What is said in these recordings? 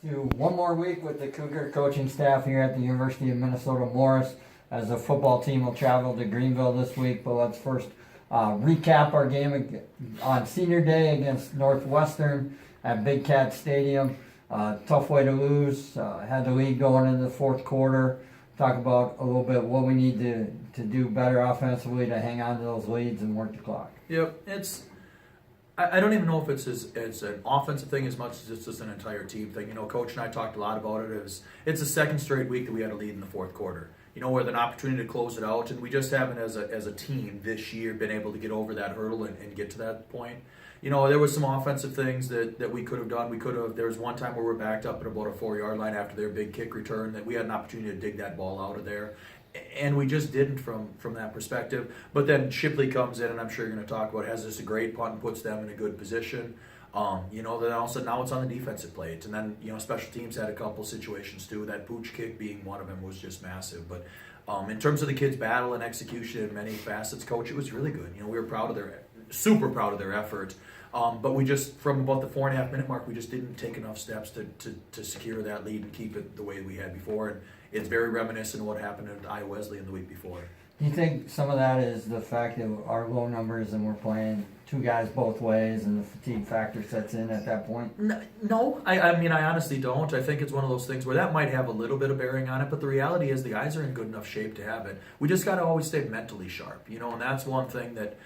To one more week with the Cougar coaching staff here at the University of Minnesota Morris, as the football team will travel to Greenville this week. But let's first recap our game on Senior Day against Northwestern at Big Cat Stadium. Tough way to lose. Had the lead going into the fourth quarter. Talk about a little bit what we need to do better offensively to hang on to those leads and work the clock. Yep, I don't even know if it's an offensive thing as much as it's just an entire team thing. You know, Coach and I talked a lot about it. It's the second straight week that we had a lead in the fourth quarter. You know, with an opportunity to close it out, and we just haven't, as a team this year, been able to get over that hurdle and get to that point. You know, there was some offensive things that we could have done. There was one time where we were backed up at about a 4-yard line after their big kick return that we had an opportunity to dig that ball out of there. And we just didn't from that perspective. But then Shipley comes in, and I'm sure you're going to talk about, has this a great punt and puts them in a good position. You know, then all of a sudden now it's on the defensive plate. And then, you know, special teams had a couple situations too. That pooch kick being one of them was just massive. But in terms of the kids' battle and execution in many facets, Coach, it was really good. You know, we were super proud of their effort. But we just, from about the 4.5 minute mark, we just didn't take enough steps to secure that lead and keep it the way we had before. And it's very reminiscent of what happened at Iowa Wesleyan the week before. Do you think some of that is the fact that our low numbers and we're playing two guys both ways and the fatigue factor sets in at that point? No, I mean, I honestly don't. I think it's one of those things where that might have a little bit of bearing on it, but the reality is the guys are in good enough shape to have it. We just got to always stay mentally sharp, you know, and that's one thing that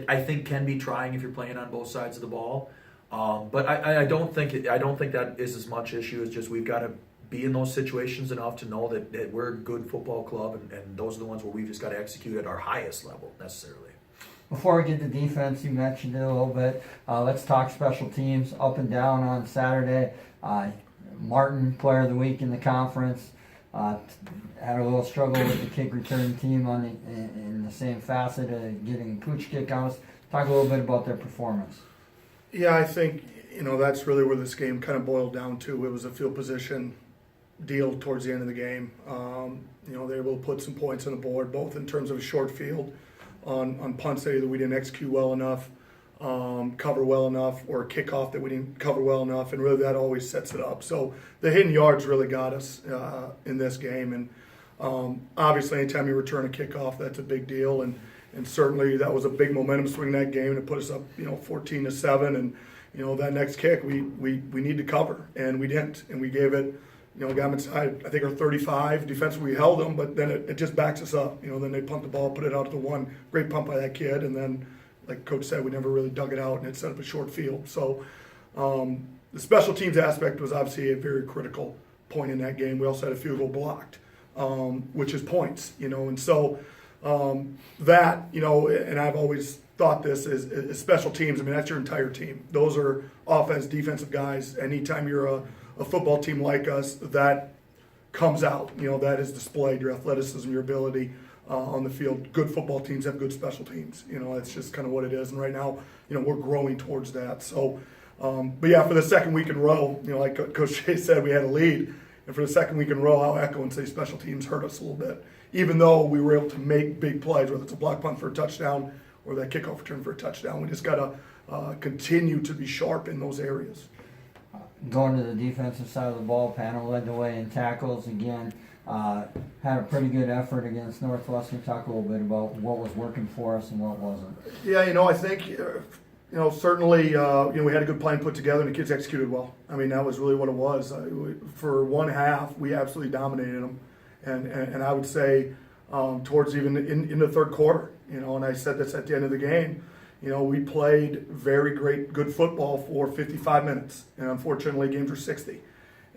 I think can be trying if you're playing on both sides of the ball. But I don't think that is as much issue as just we've got to be in those situations enough to know that we're a good football club, and those are the ones where we've just got to execute at our highest level necessarily. Before we get to defense, you mentioned it a little bit. Let's talk special teams. Up and down on Saturday. Martin, player of the week in the conference. Had a little struggle with the kick return team in the same facet of getting pooch kick outs. Talk a little bit about their performance. Yeah, I think, you know, that's really where this game kind of boiled down to. It was a field position deal towards the end of the game. You know, they were able to put some points on the board, both in terms of a short field on punts that either we didn't execute well enough, cover well enough, or a kickoff that we didn't cover well enough, and really that always sets it up. So the hidden yards really got us in this game, and obviously anytime you return a kickoff, that's a big deal, and certainly that was a big momentum swing that game to put us up, you know, 14-7, and you know that next kick we need to cover, and we didn't, and we gave it. You know, got them inside, I think, our 35. Defensively, we held them, but then it just backs us up. You know, then they punt the ball, put it out to the one. Great pump by that kid. And then, like Coach said, we never really dug it out, and it set up a short field. So the special teams aspect was obviously a very critical point in that game. We also had a field goal blocked, which is points, you know. And so that, you know, and I've always thought this is special teams. I mean, that's your entire team. Those are offense, defensive guys. Anytime you're a football team like us, that comes out. You know, that is displayed, your athleticism, your ability on the field. Good football teams have good special teams. You know, it's just kind of what it is. And right now, you know, we're growing towards that. So, but yeah, for the second week in a row, you know, like Coach Jay said, we had a lead. And for the second week in a row, I'll echo and say special teams hurt us a little bit. Even though we were able to make big plays, whether it's a block punt for a touchdown or that kickoff return for a touchdown, we just got to continue to be sharp in those areas. Going to the defensive side of the ball, Panel led the way in tackles again. Had a pretty good effort against Northwestern. Talk a little bit about what was working for us and what wasn't. Yeah, you know, I think, you know, certainly, you know, we had a good plan put together and the kids executed well. I mean, that was really what it was. For one half, we absolutely dominated them. And I would say towards even in the third quarter, you know, and I said this at the end of the game, you know, we played very good football for 55 minutes, and unfortunately games were 60.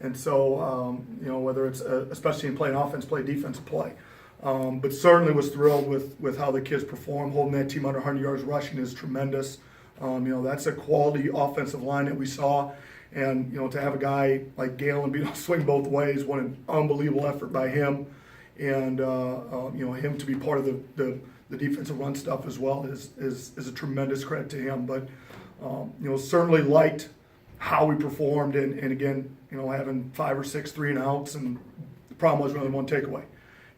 And so, you know, whether it's especially in playing offense, play defense, play. But certainly was thrilled with how the kids performed. Holding that team under 100 yards rushing is tremendous. You know, that's a quality offensive line that we saw. And, you know, to have a guy like Galen be able to swing both ways, what an unbelievable effort by him. And, you know, him to be part of the defensive run stuff as well is a tremendous credit to him. But, you know, certainly liked how we performed. And again, you know, having 5 or 6 3-and-outs. And the problem was we only one takeaway.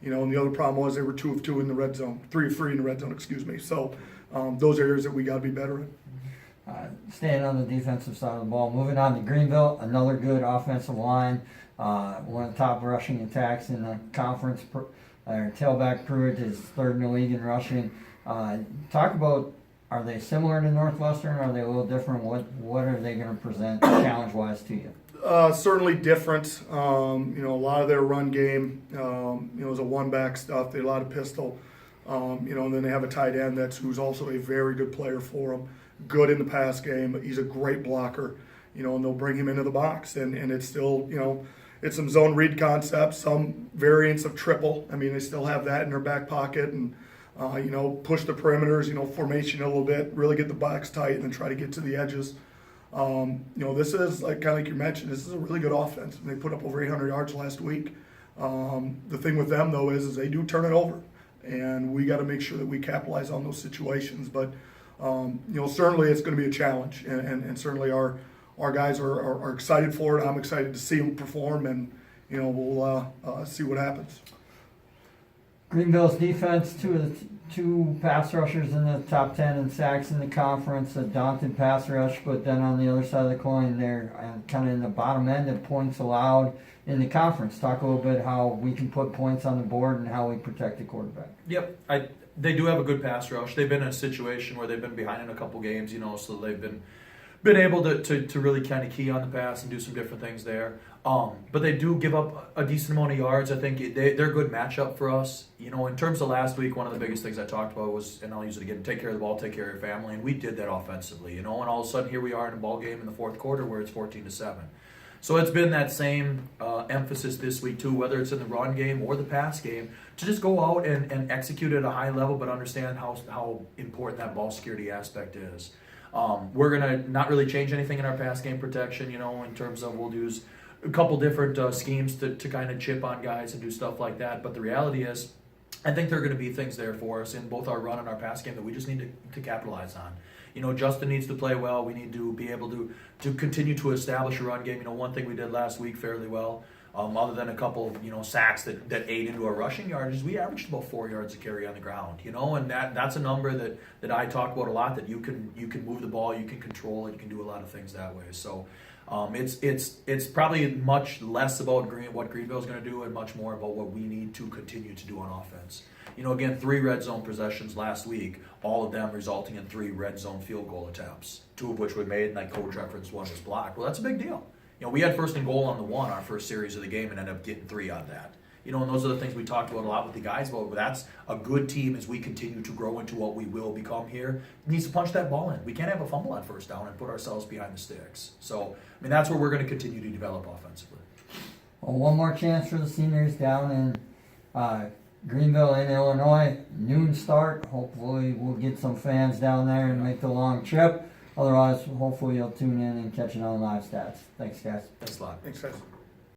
You know, and the other problem was they were 2 of 2 in the red zone, 3 of 3 in the red zone, excuse me. So those areas that we got to be better in. staying on the defensive side of the ball. Moving on to Greenville, another good offensive line. One of the top rushing attacks in the conference. Tailback Pruitt is third in the league in rushing. Talk about, are they similar to Northwestern? Are they a little different? What are they going to present challenge-wise to you? Certainly different. A lot of their run game, is a one-back stuff. They a lot of pistol. And then they have a tight end who's also a very good player for them. Good in the pass game. He's a great blocker. And they'll bring him into the box, and it's still, it's some zone read concepts, some variants of triple. I mean, they still have that in their back pocket, and push the perimeters, formation a little bit, really get the box tight, and then try to get to the edges. This is like you mentioned, this is a really good offense. And they put up over 800 yards last week. The thing with them though is they do turn it over, and we got to make sure that we capitalize on those situations. But certainly it's going to be a challenge, and certainly our guys are excited for it. I'm excited to see them perform, and we'll see what happens. Greenville's defense, two pass rushers in the top 10 in sacks in the conference, a daunting pass rush, but then on the other side of the coin, they're kind of in the bottom end of points allowed in the conference. Talk a little bit how we can put points on the board and how we protect the quarterback. Yep, they do have a good pass rush. They've been in a situation where they've been behind in a couple games, so they've been able to really kind of key on the pass and do some different things there. But they do give up a decent amount of yards. I think they're a good matchup for us. In terms of last week, one of the biggest things I talked about was, and I'll use it again, take care of the ball, take care of your family, and we did that offensively. And all of a sudden here we are in a ball game in the fourth quarter where it's 14-7. So it's been that same emphasis this week too, whether it's in the run game or the pass game, to just go out and execute at a high level, but understand how important that ball security aspect is. We're going to not really change anything in our pass game protection, in terms of we'll use a couple different schemes to kind of chip on guys and do stuff like that. But the reality is, I think there are going to be things there for us in both our run and our pass game that we just need to capitalize on. Justin needs to play well. We need to be able to continue to establish a run game. One thing we did last week fairly well, other than a couple, sacks that ate into our rushing yardage, we averaged about 4 yards a carry on the ground, and that's a number that I talk about a lot, that you can move the ball, you can control it, you can do a lot of things that way. So it's probably much less about what Greenville is going to do and much more about what we need to continue to do on offense. Again, 3 red zone possessions last week, all of them resulting in 3 red zone field goal attempts, 2 of which we made, and like coach referenced, 1 was blocked. Well, that's a big deal. We had first and goal on the 1 our first series of the game and ended up getting 3 out of that. And those are the things we talked about a lot with the guys about. But that's a good team as we continue to grow into what we will become here. It needs to punch that ball in. We can't have a fumble on first down and put ourselves behind the sticks. So, that's where we're going to continue to develop offensively. Well, one more chance for the seniors down in Greenville in Illinois. Noon start. Hopefully we'll get some fans down there and make the long trip. Otherwise, hopefully you'll tune in and catch it on live stats. Thanks, guys. Thanks a lot. Thanks, guys.